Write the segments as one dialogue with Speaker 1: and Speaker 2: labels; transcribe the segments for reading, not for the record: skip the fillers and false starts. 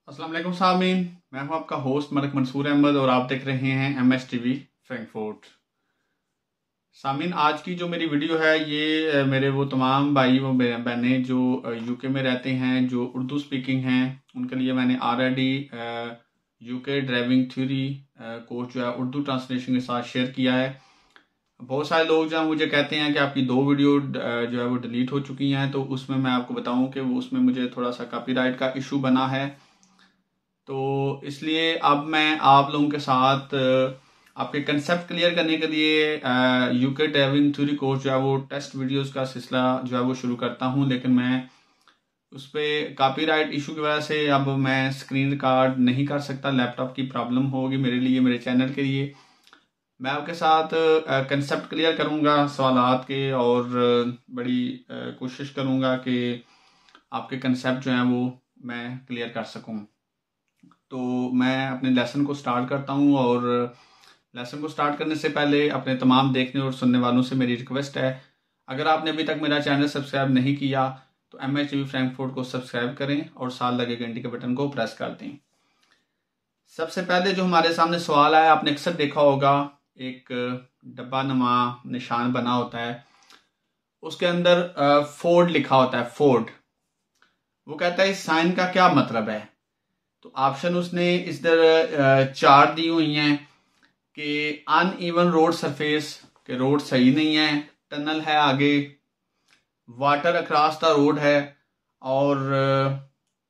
Speaker 1: अस्सलाम वालेकुम सामीन, मैं हूं आपका होस्ट मलिक मंसूर अहमद और आप देख रहे हैं MSTV फ्रैंकफर्ट। सामीन, आज की जो मेरी वीडियो है ये मेरे वो तमाम भाई वो बहनें जो यूके में रहते हैं, जो उर्दू स्पीकिंग हैं, उनके लिए मैंने already UK driving theory course जो है उर्दू ट्रांसलेशन के साथ शेयर किया है। बहुत सारे लोग जो मुझे कहते हैं कि आपकी 2 वीडियो जो है वो डिलीट हो चुकी हैं, तो उसमें मैं आपको बताऊं कि वो उसमें मुझे थोड़ा सा कॉपीराइट का इशू बना है। तो इसलिए अब मैं आप लोगों के साथ आपके कंसेप्ट क्लियर करने के लिए यूके ड्राइविंग थ्योरी कोर्स जो है वो टेस्ट वीडियोस का सिलसिला जो है वो शुरू करता हूं, लेकिन मैं उस पर कॉपीराइट इशू की वजह से अब मैं स्क्रीन रिकॉर्ड नहीं कर सकता। लैपटॉप की प्रॉब्लम होगी मेरे लिए, मेरे चैनल के लिए। मैं आपके साथ कंसेप्ट क्लियर करूंगा सवालात के, और बड़ी कोशिश करूंगा कि आपके कंसेप्ट जो हैं वो मैं क्लियर कर सकूं। तो मैं अपने लेसन को स्टार्ट करता हूं, और लेसन को स्टार्ट करने से पहले अपने तमाम देखने और सुनने वालों से मेरी रिक्वेस्ट है, अगर आपने अभी तक मेरा चैनल सब्सक्राइब नहीं किया तो MSTV फ्रैंकफर्ट को सब्सक्राइब करें और साथ लगे घंटी के बटन को प्रेस कर दें। सबसे पहले जो हमारे सामने सवाल आया, आपने अक्सर देखा होगा एक डब्बा नुमा निशान बना होता है, उसके अंदर फोर्ड लिखा होता है। फोर्ड, वो कहता है इस साइन का क्या मतलब है। तो ऑप्शन उसने इस तरह 4 दी हुई हैं कि अनइवन रोड सरफेस, के रोड सही नहीं है, टनल है आगे, वाटर अक्रॉस द रोड है, और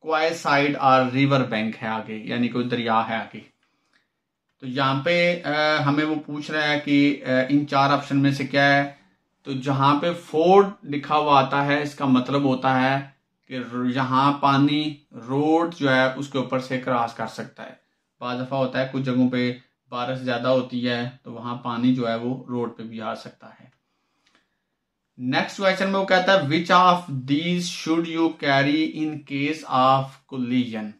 Speaker 1: क्वाई साइड और रिवर बैंक है आगे, यानी कोई दरिया है आगे। तो यहाँ पे हमें वो पूछ रहा है कि इन 4 ऑप्शन में से क्या है। तो जहां पे फोर्ड लिखा हुआ आता है, इसका मतलब होता है कि यहाँ पानी रोड जो है उसके ऊपर से क्रॉस कर सकता है। बार दफा होता है कुछ जगहों पे बारिश ज्यादा होती है तो वहां पानी जो है वो रोड पे भी आ सकता है। नेक्स्ट क्वेश्चन में वो कहता है विच of these should you carry in case of collision.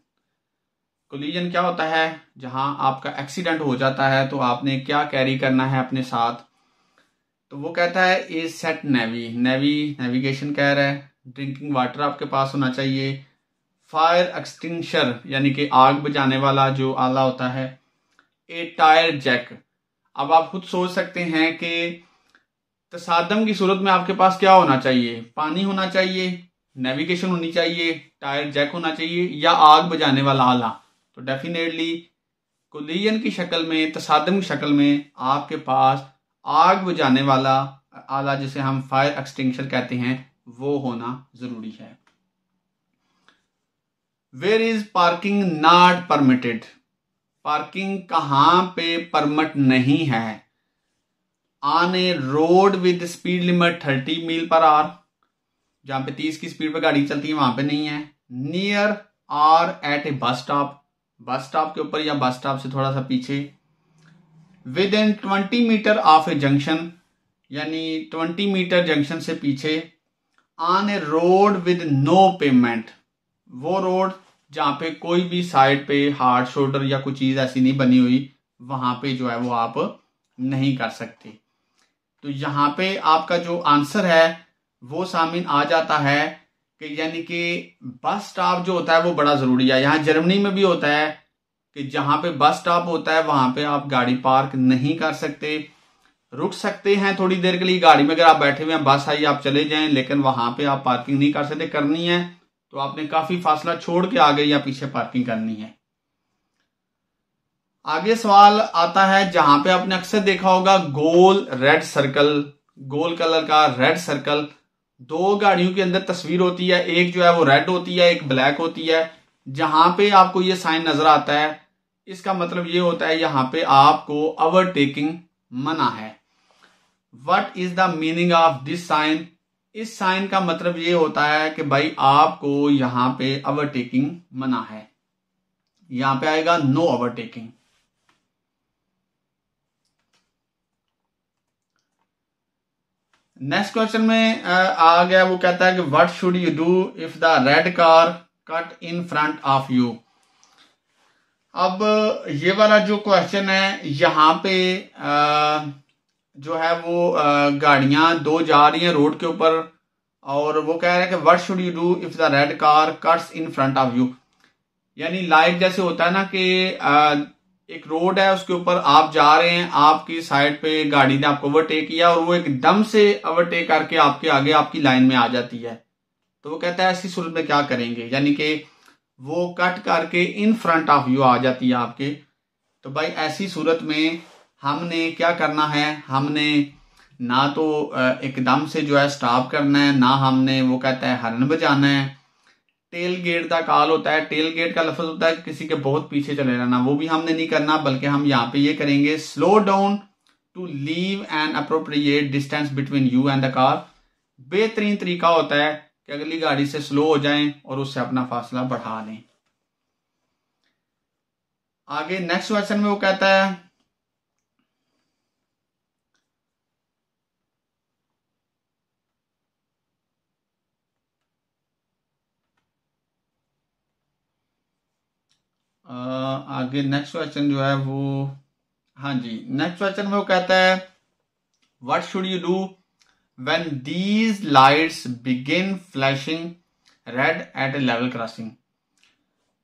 Speaker 1: Collision क्या होता है? जहां आपका एक्सीडेंट हो जाता है तो आपने क्या कैरी करना है अपने साथ। तो वो कहता है ए सेट नेवी, नेविगेशन कह रहा है। ड्रिंकिंग वाटर आपके पास होना चाहिए। फायर एक्सटिंग्विशर यानी कि आग बुझाने वाला जो आला होता है। ए टायर जैक। अब आप खुद सोच सकते हैं कि तसादम की सूरत में आपके पास क्या होना चाहिए, पानी होना चाहिए, नेविगेशन होनी चाहिए, टायर जैक होना चाहिए, या आग बुझाने वाला आला। तो डेफिनेटली कोलिजन की शक्ल में, तसादम की शक्ल में आपके पास आग बुझाने वाला आला, जिसे हम फायर एक्सटिंग्विशर कहते हैं, वो होना जरूरी है। Where is parking not permitted. Parking कहां पे परमिट नहीं है। On a road with speed limit 30 mile per hour, जहां पे 30 की स्पीड पर गाड़ी चलती है वहां पे नहीं है। नियर और एट ए बस स्टॉप, बस स्टॉप के ऊपर या बस स्टॉप से थोड़ा सा पीछे। Within 20 metre of a junction, यानी 20 मीटर जंक्शन से पीछे। On a road with no payment, वो रोड जहां पे कोई भी साइड पे हार्ड शोल्डर या कोई चीज ऐसी नहीं बनी हुई, वहां पे जो है वो आप नहीं कर सकते। तो यहां पे आपका जो आंसर है वो सामने आ जाता है कि यानी कि बस स्टॉप जो होता है वो बड़ा जरूरी है। यहाँ जर्मनी में भी होता है कि जहां पे बस स्टॉप होता है वहां पे आप गाड़ी पार्क नहीं कर सकते। रुक सकते हैं थोड़ी देर के लिए गाड़ी में, अगर आप बैठे हुए हैं, बस आई आप चले जाएं, लेकिन वहां पे आप पार्किंग नहीं कर सकते। करनी है तो आपने काफी फासला छोड़ के आगे या पीछे पार्किंग करनी है। आगे सवाल आता है जहां पे आपने अक्सर देखा होगा गोल रेड सर्कल, गोल कलर का रेड सर्कल। 2 गाड़ियों के अंदर तस्वीर होती है, एक जो है वो रेड होती है, एक ब्लैक होती है। जहां पे आपको ये साइन नजर आता है, इसका मतलब ये होता है यहां पे आपको ओवरटेकिंग मना है। What is the meaning of this sign. इस साइन का मतलब ये होता है कि भाई आपको यहां पे ओवरटेकिंग मना है। यहां पे आएगा नो ओवरटेकिंग। नेक्स्ट क्वेश्चन में आ गया, वो कहता है कि what should you do if the red car cut in front of you. अब ये वाला जो क्वेश्चन है, यहां पे जो है वो गाड़ियां 2 जा रही हैं रोड के ऊपर, और वो कह रहे हैं कि what should you do if the red car cuts in front of you. यानी लाइक जैसे होता है ना कि एक रोड है, उसके ऊपर आप जा रहे हैं, आपकी साइड पे गाड़ी ने आपको ओवरटेक किया और वो एकदम से ओवरटेक करके आपके आगे आपकी लाइन में आ जाती है। तो वो कहता है ऐसी सूरत में क्या करेंगे, यानी कि वो कट करके इन फ्रंट ऑफ यू आ जाती है आपके। तो भाई ऐसी सूरत में हमने क्या करना है, हमने ना तो एकदम से जो है स्टॉप करना है, ना हमने वो कहता है हॉर्न बजाना है। टेल गेट का कॉल होता है, टेल गेट का लफ्ज होता है किसी के बहुत पीछे चले रहना, वो भी हमने नहीं करना, बल्कि हम यहाँ पे ये करेंगे slow down to leave an appropriate distance between you and the car. बेहतरीन तरीका होता है कि अगली गाड़ी से स्लो हो जाएं और उससे अपना फासला बढ़ा लें। आगे नेक्स्ट क्वेश्चन में वो कहता है आगे नेक्स्ट क्वेश्चन जो है वो, हाँ जी, नेक्स्ट क्वेश्चन में वो कहता है what should you do when these lights begin flashing red at a level crossing.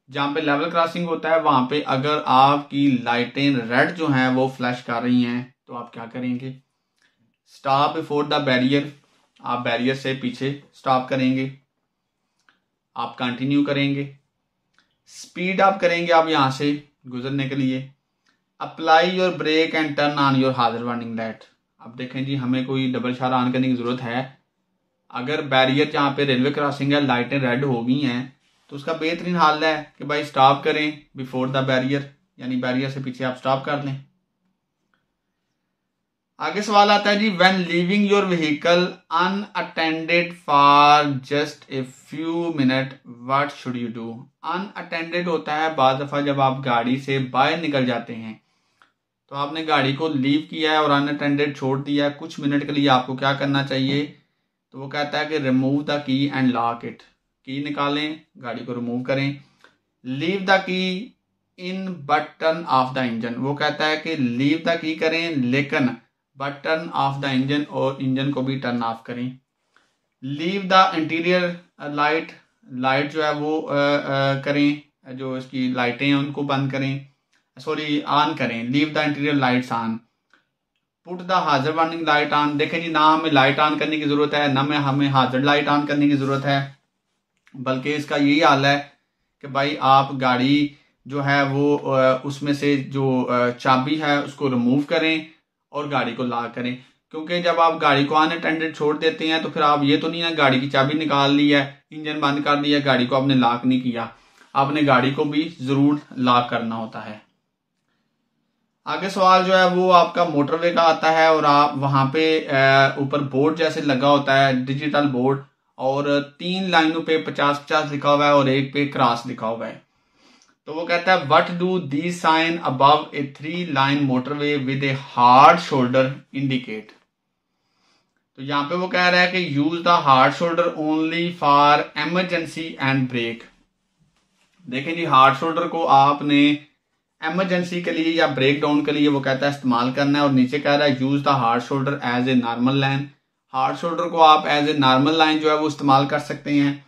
Speaker 1: जहां पे लेवल क्रॉसिंग होता है वहां पे अगर आपकी लाइटें रेड जो हैं वो फ्लैश कर रही हैं तो आप क्या करेंगे। स्टॉप बिफोर द बैरियर, आप बैरियर से पीछे स्टॉप करेंगे, आप कंटिन्यू करेंगे, स्पीड अप करेंगे आप यहां से गुजरने के लिए, apply your brake and turn on your hazard warning light. अब देखें जी, हमें कोई डबल इशारा ऑन करने की जरूरत है। अगर बैरियर जहां पे रेलवे क्रॉसिंग है लाइटें रेड हो गई हैं तो उसका बेहतरीन हाल है कि भाई स्टॉप करें बिफोर द बैरियर, यानी बैरियर से पीछे आप स्टॉप कर लें। आगे सवाल आता है जी, when leaving your vehicle unattended for just a few minute what should you do. Unattended होता है बाज़ दफा जब आप गाड़ी से बाहर निकल जाते हैं, तो आपने गाड़ी को लीव किया है और अनअटेंडेड छोड़ दिया है, कुछ मिनट के लिए आपको क्या करना चाहिए। तो वो कहता है कि remove the key and lock it. की निकालें, गाड़ी को रिमूव करें, leave the key in but turn off the engine. वो कहता है कि लीव द की करें लेकिन but turn off the engine, और इंजन को भी टर्न ऑफ करें। Leave the interior light, light जो है वो करें, जो इसकी लाइटें हैं उनको बंद करें, सॉरी ऑन करें, leave the interior lights on. Put the हाजर वार्निंग लाइट ऑन। देखें जी, ना हमें लाइट ऑन करने की जरूरत है, ना में हमें हाजर लाइट ऑन करने की जरूरत है, बल्कि इसका यही हाल है कि भाई आप गाड़ी जो है वो उसमें से जो चाबी है उसको रिमूव करें और गाड़ी को लॉक करें। क्योंकि जब आप गाड़ी को अनअटेंडेड छोड़ देते हैं तो फिर आप ये तो नहीं है गाड़ी की चाबी निकाल ली है, इंजन बंद कर दिया, गाड़ी को आपने लॉक नहीं किया, आपने गाड़ी को भी जरूर लॉक करना होता है। आगे सवाल जो है वो आपका मोटरवे का आता है और आप वहां पे ऊपर बोर्ड जैसे लगा होता है, डिजिटल बोर्ड, और 3 लाइनों पे 50-50 लिखा हुआ है और एक पे क्रॉस लिखा हुआ है। तो वो कहता है what do the sign above a 3 line motorway with a hard shoulder indicate. तो यहाँ पे वो कह रहा है कि use the hard shoulder only for emergency and break. देखें जी, हार्ड शोल्डर को आपने इमरजेंसी के लिए या ब्रेक डाउन के लिए वो कहता है इस्तेमाल करना है, और नीचे कह रहा है use the hard shoulder as a normal line. Hard shoulder को आप एज ए नॉर्मल लाइन जो है वो इस्तेमाल कर सकते हैं।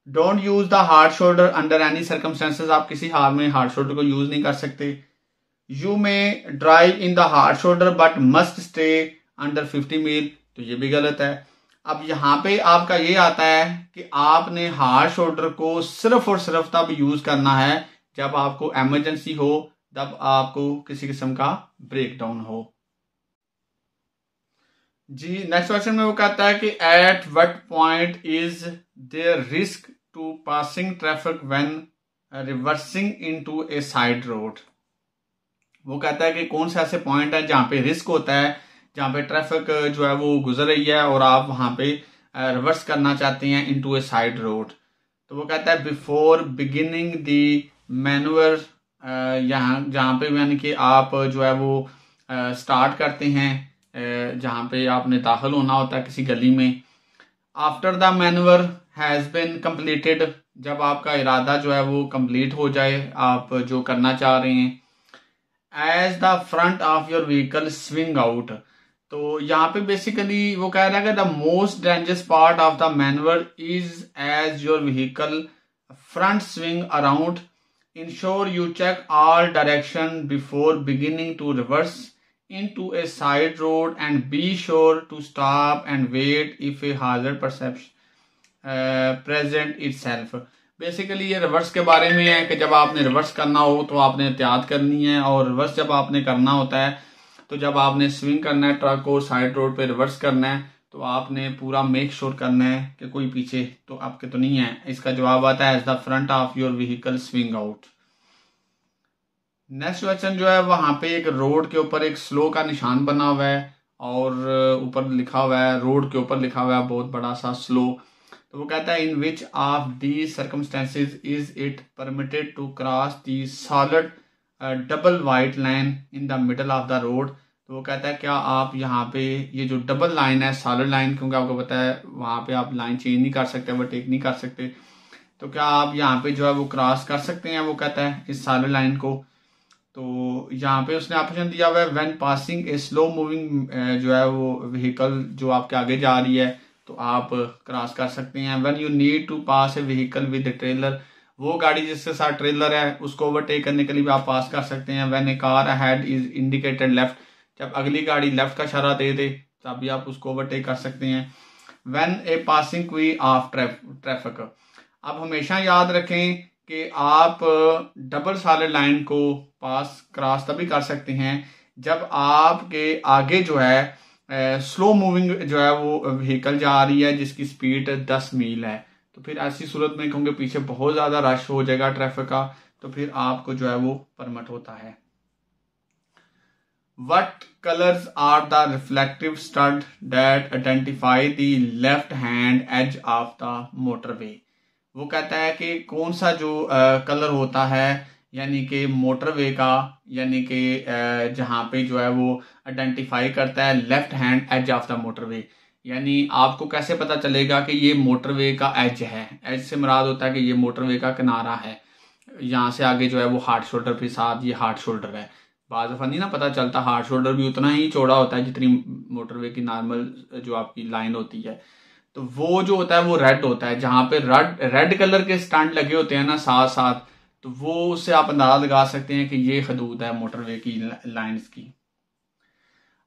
Speaker 1: Don't use the hard shoulder under any circumstances, आप किसी हाल में हार्ड शोल्डर को यूज नहीं कर सकते। यू में drive in the hard shoulder but must stay under 50 मील, तो ये भी गलत है। अब यहाँ पे आपका ये आता है कि आपने हार्ड शोल्डर को सिर्फ और सिर्फ तब यूज करना है जब आपको इमरजेंसी हो, जब आपको किसी किस्म का ब्रेक डाउन हो। जी नेक्स्ट क्वेश्चन में वो कहता है कि at what point is there risk to passing traffic when reversing into a side road. वो कहता है कि कौन से ऐसे पॉइंट है जहां पे रिस्क होता है, जहां पे ट्रैफिक जो है वो गुजर रही है और आप वहां पे रिवर्स करना चाहते हैं इनटू ए साइड रोड। तो वो कहता है बिफोर बिगिनिंग द मैनुअर, यहाँ जहाँ पे यानी कि आप जो है वो स्टार्ट करते हैं जहाँ पे आपने दाखिल होना होता है किसी गली में। After the manure has been completed, जब आपका इरादा जो है वो कंप्लीट हो जाए, आप जो करना चाह रहे हैं। As the front of your vehicle swing out, तो यहाँ पे बेसिकली वो कह रहा है कि the most dangerous part of the manoeuvre is as your vehicle front swing around. Ensure you check all direction before beginning to reverse into a side road and be sure to stop and wait if a hazard perception present itself. Basically ये reverse के बारे में है कि जब आपने reverse करना हो तो आपने एहतियात करनी है, और रिवर्स जब आपने करना होता है तो जब आपने स्विंग करना है ट्रक को साइड रोड पे रिवर्स करना है तो आपने पूरा मेक श्योर करना है कि कोई पीछे तो आपके तो नहीं है। इसका जवाब आता है as the front of your vehicle swing out. Next question जो है वहां पे एक रोड के ऊपर एक स्लो का निशान बना हुआ है और ऊपर लिखा हुआ है, रोड के ऊपर लिखा हुआ है बहुत बड़ा सा स्लो। तो वो कहता है in which of the circumstances is it permitted to cross the solid double white line in the middle of the road. तो वो कहता है क्या आप यहाँ पे ये जो डबल लाइन है सॉलिड लाइन, क्योंकि आपको पता है वहां पे आप लाइन चेंज नहीं कर सकते, ओवरटेक नहीं कर सकते, तो क्या आप यहाँ पे जो है वो क्रॉस कर सकते हैं, वो कहता है इस सॉलिड लाइन को। तो यहाँ पे उसने ऑप्शन दिया हुआ है when passing a slow moving जो है वो व्हीकल जो आपके आगे जा रही है तो आप क्रॉस कर सकते हैं। When you need to pass a vehicle with a trailer, वो गाड़ी जिसके साथ ट्रेलर है उसको ओवरटेक करने के लिए भी आप पास कर सकते हैं। When A car ahead is indicated left, जब अगली गाड़ी लेफ्ट का इशारा दे दे तब भी आप उसको ओवरटेक कर सकते हैं। व्हेन ए पासिंग क्वी ऑफ ट्रैफिक, आप हमेशा याद रखें कि आप डबल सॉलिड लाइन को पास क्रॉस तभी कर सकते हैं जब आपके आगे जो है स्लो मूविंग जो है वो व्हीकल जा रही है जिसकी स्पीड 10 मील है। तो फिर ऐसी सूरत में क्योंकि पीछे बहुत ज्यादा रश हो जाएगा ट्रैफिक का, तो फिर आपको जो है वो परमिट होता है। What colors are the reflective stud that identify the left hand edge of the motorway? वो कहता है कि कौन सा जो कलर होता है यानी कि मोटरवे का, यानी कि जहां पे जो है वो आइडेंटिफाई करता है left hand edge of the motorway, यानी आपको कैसे पता चलेगा कि ये मोटरवे का एज है। एज से मुराद होता है कि ये मोटरवे का किनारा है, यहाँ से आगे जो है वो हार्ड शोल्डर के साथ ये हार्ड शोल्डर है। बाज़ दफ़ा नहीं ना पता चलता, हार्ड शोल्डर भी उतना ही चौड़ा होता है जितनी मोटरवे की नॉर्मल जो आपकी लाइन होती है। तो वो जो होता है वो रेड होता है, जहां पे रेड कलर के स्टैंड लगे होते हैं ना साथ साथ, तो वो उससे आप अंदाजा लगा सकते हैं कि ये हदूद है मोटरवे की लाइंस की।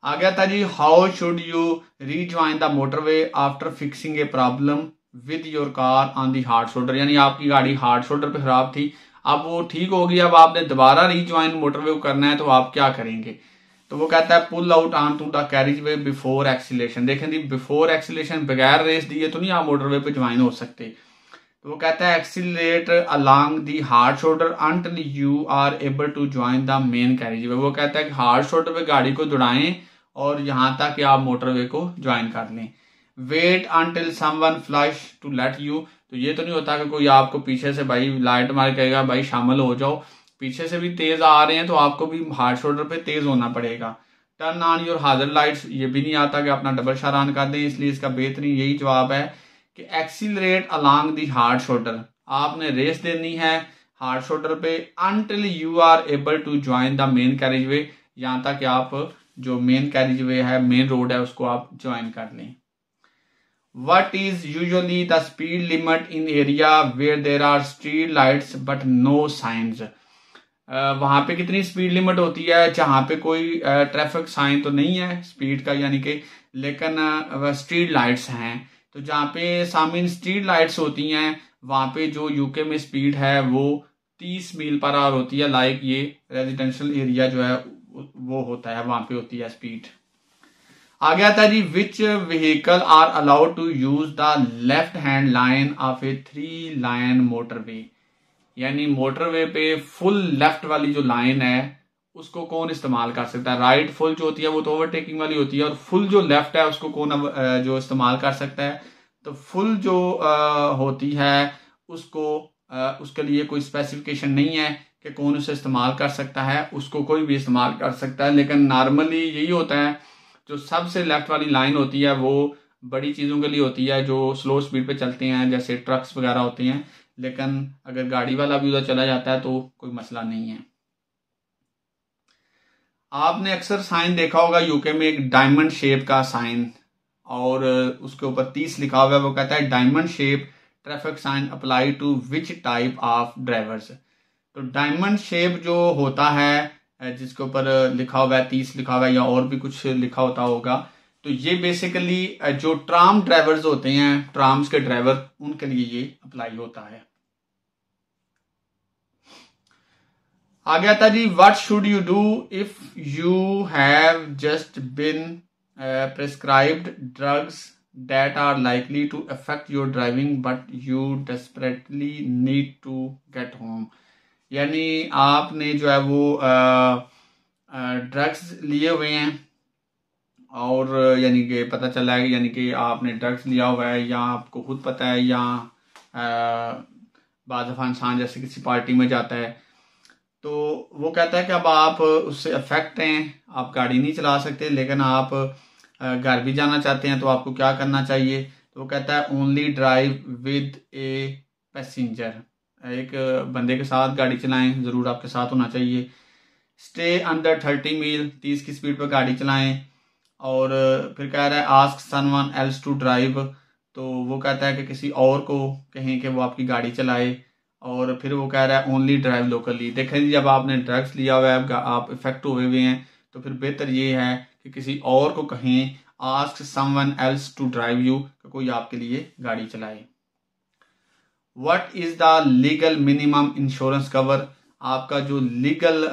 Speaker 1: आ गया था जी how should you rejoin the motorway after fixing a problem with your car on the hard shoulder, यानी आपकी गाड़ी हार्ड शोल्डर पे खराब थी, अब वो ठीक होगी, अब आपने दोबारा रीजॉइन मोटरवे को करना है तो आप क्या करेंगे। तो वो कहता है pull out on to the carriageway before acceleration. देखें जी बिफोर एक्सीलेशन, बगैर रेस दिए तो नहीं आप मोटरवे पे ज्वाइन हो सकते। तो वो कहता है accelerate along the hard shoulder until you are able to join the main carriageway. वो कहता है कि हार्ड शोल्डर पे गाड़ी को दौड़ाएं और यहां तक कि आप मोटरवे को ज्वाइन कर लें। Wait until someone flash to let you, तो ये तो नहीं होता कि कोई आपको पीछे से भाई लाइट मार कहेगा भाई शामिल हो जाओ, पीछे से भी तेज आ रहे हैं तो आपको भी हार्ड शोल्डर पे तेज होना पड़ेगा। टर्न ऑन योर हाजर लाइट्स, ये भी नहीं आता कि अपना डबल शरान कर दें, इसलिए इसका बेहतरीन यही जवाब है कि accelerate along the hard shoulder, आपने रेस देनी है हार्ड शोल्डर पे until you are able to join the main carriageway, यहां तक कि आप जो मेन कैरिज वे है, मेन रोड है, उसको आप ज्वाइन कर लें। What is usually the speed limit in area where there are street lights but no signs? वहां पे कितनी स्पीड लिमिट होती है जहां पे कोई ट्रैफिक साइन तो नहीं है स्पीड का, यानी कि लेकिन स्ट्रीट लाइट्स हैं। तो जहां पे सामने स्ट्रीट लाइट्स होती हैं वहां पे जो यूके में स्पीड है वो 30 मील पर आवर होती है। लाइक ये रेजिडेंशियल एरिया जो है वो होता है, वहां पे होती है स्पीड। आ गया था जी which vehicle are allowed to use the left hand line of a 3 line motorway, यानी मोटरवे पे फुल लेफ्ट वाली जो लाइन है उसको कौन इस्तेमाल कर सकता है। राइट फुल जो होती है वो तो ओवरटेकिंग वाली होती है, और फुल जो लेफ्ट है उसको कौन जो इस्तेमाल कर सकता है। तो फुल जो होती है उसको उसके लिए कोई स्पेसिफिकेशन नहीं है कि कौन उसे इस्तेमाल कर सकता है, उसको कोई भी इस्तेमाल कर सकता है। लेकिन नॉर्मली यही होता है, जो सबसे लेफ्ट वाली लाइन होती है वो बड़ी चीजों के लिए होती है जो स्लो स्पीड पे चलते हैं, जैसे ट्रक्स वगैरह होते हैं। लेकिन अगर गाड़ी वाला भी उधर चला जाता है तो कोई मसला नहीं है। आपने अक्सर साइन देखा होगा यूके में एक डायमंड शेप का साइन, और उसके ऊपर 30 लिखा हुआ है। वो कहता है diamond shape traffic sign apply to which type of drivers. तो डायमंड शेप जो होता है जिसके ऊपर लिखा हुआ है 30 लिखा हुआ है या और भी कुछ लिखा होता होगा, तो ये बेसिकली जो ट्राम ड्राइवर्स होते हैं, ट्राम्स के ड्राइवर, उनके लिए ये अप्लाई होता है। आ गया था जी, what should you do if you have just been prescribed drugs that are likely to affect your driving but you desperately need to get home. यानी आपने जो है वो ड्रग्स लिए हुए हैं और यानी कि पता चला है यानी कि आपने ड्रग्स लिया हुआ है, या आपको खुद पता है, या बाज़ दफ़ा इंसान जैसे किसी पार्टी में जाता है तो वो कहता है कि अब आप उससे अफेक्ट हैं, आप गाड़ी नहीं चला सकते, लेकिन आप घर भी जाना चाहते हैं, तो आपको क्या करना चाहिए? तो वो कहता है only drive with a passenger, एक बंदे के साथ गाड़ी चलाएं, ज़रूर आपके साथ होना चाहिए। स्टे अंडर 30 मील, 30 की स्पीड पर गाड़ी चलाएं। और फिर कह रहा है ask someone else to drive, तो वो कहता है कि किसी और को कहें कि वो आपकी गाड़ी चलाए। और फिर वो कह रहा है ओनली ड्राइव लोकली। देखें जी, जब आपने ड्रग्स लिया हुआ है, आप इफेक्ट हुए हुए हैं, तो फिर बेहतर ये है कि किसी और को कहें, ask someone else to drive you, कि कोई आपके लिए गाड़ी चलाए। What is the legal minimum insurance cover? आपका जो लीगल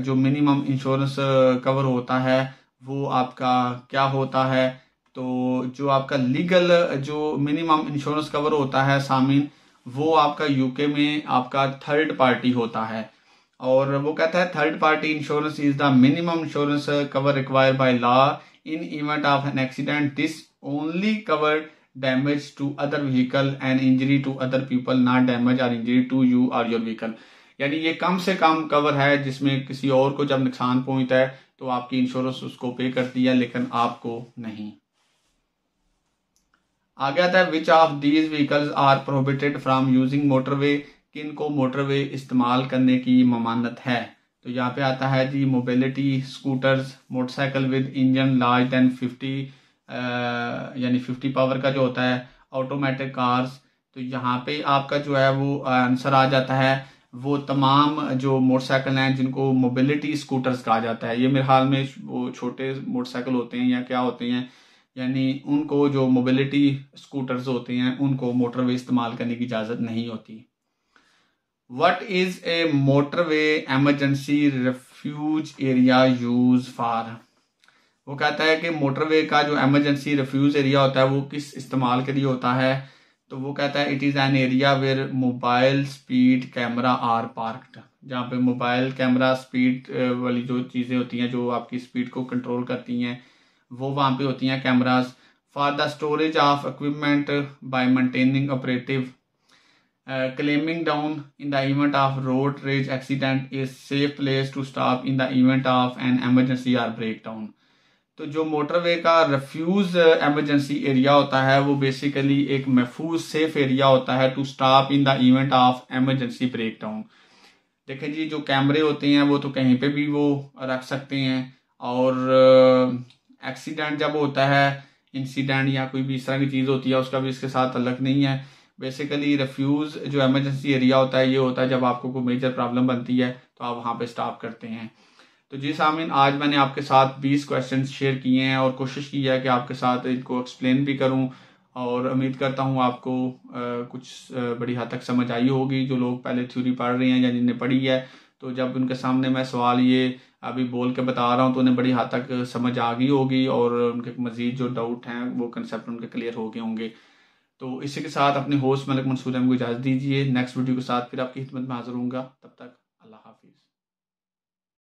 Speaker 1: जो मिनिमम इंश्योरेंस कवर होता है वो आपका क्या होता है? तो जो आपका लीगल जो मिनिमम इंश्योरेंस कवर होता है सामीन, वो आपका यूके में आपका थर्ड पार्टी होता है। और वो कहता है third party insurance is the minimum insurance cover required by law in event of an accident. This only cover damage to other vehicle and injury to other people, not damage or injury to you or your vehicle. यानी ये कम से कम cover है जिसमें किसी और को जब नुकसान पहुंचता है तो आपकी इंश्योरेंस उसको पे करती है, लेकिन आपको नहीं। आ गया था which of these vehicles are prohibited from using motorway? किन को मोटरवे इस्तेमाल करने की ममानत है? तो यहाँ पे आता है जी mobility scooters, motorcycle with engine large than 50 यानी 50 पावर का जो होता है, ऑटोमेटिक कार्स। तो यहाँ पे आपका जो है वो आंसर आ जाता है वो तमाम जो मोटरसाइकिल हैं जिनको मोबिलिटी स्कूटर्स कहा जाता है। ये मेरे हाल में वो छोटे मोटरसाइकिल होते हैं या क्या होते हैं, यानी उनको जो मोबिलिटी स्कूटर्स होते हैं उनको मोटरवे इस्तेमाल करने की इजाज़त नहीं होती। What is a motorway emergency refuge area use for? वो कहता है कि मोटरवे का जो एमरजेंसी रेफ्यूज एरिया होता है वो किस इस्तेमाल के लिए होता है? तो वो कहता है it is an area where mobile speed camera are parked, जहाँ पे मोबाइल कैमरा स्पीड वाली जो चीज़ें होती हैं जो आपकी स्पीड को कंट्रोल करती हैं वो वहाँ पे होती हैं cameras. For the storage of equipment bye maintaining operative claiming down in the event of road rage accident is safe place to stop in the event of an emergency or breakdown। तो जो motorway का refuge emergency area होता है वो basically एक महफूज safe area होता है to stop in the event of emergency breakdown. देखें जी, जो कैमरे होते हैं वो तो कहीं पे भी वो रख सकते हैं, और एक्सीडेंट जब होता है, इंसिडेंट या कोई भी इस तरह की चीज़ होती है, उसका भी इसके साथ तल्लक नहीं है। बेसिकली रेफ्यूज जो एमरजेंसी एरिया होता है ये होता है जब आपको कोई मेजर प्रॉब्लम बनती है तो आप वहाँ पे स्टॉप करते हैं। तो जी सामीन, आज मैंने आपके साथ 20 क्वेश्चन शेयर किए हैं और कोशिश की है कि आपके साथ इनको एक्सप्लेन भी करूं, और उम्मीद करता हूं आपको कुछ बड़ी हद तक समझ आई होगी। जो लोग पहले थ्योरी पढ़ रहे हैं या जिन्हें पढ़ी है, तो जब उनके सामने मैं सवाल ये अभी बोल के बता रहा हूं तो उन्हें बड़ी हद तक समझ आ गई होगी और उनके मजीद जो डाउट हैं वो कंसेप्ट उनके क्लियर हो गए होंगे। तो इसी के साथ अपने होस्ट मलिक मंसूर को इजाज़त दीजिए। नेक्स्ट वीडियो के साथ फिर आपकी खिदमत में हाजिर होऊंगा।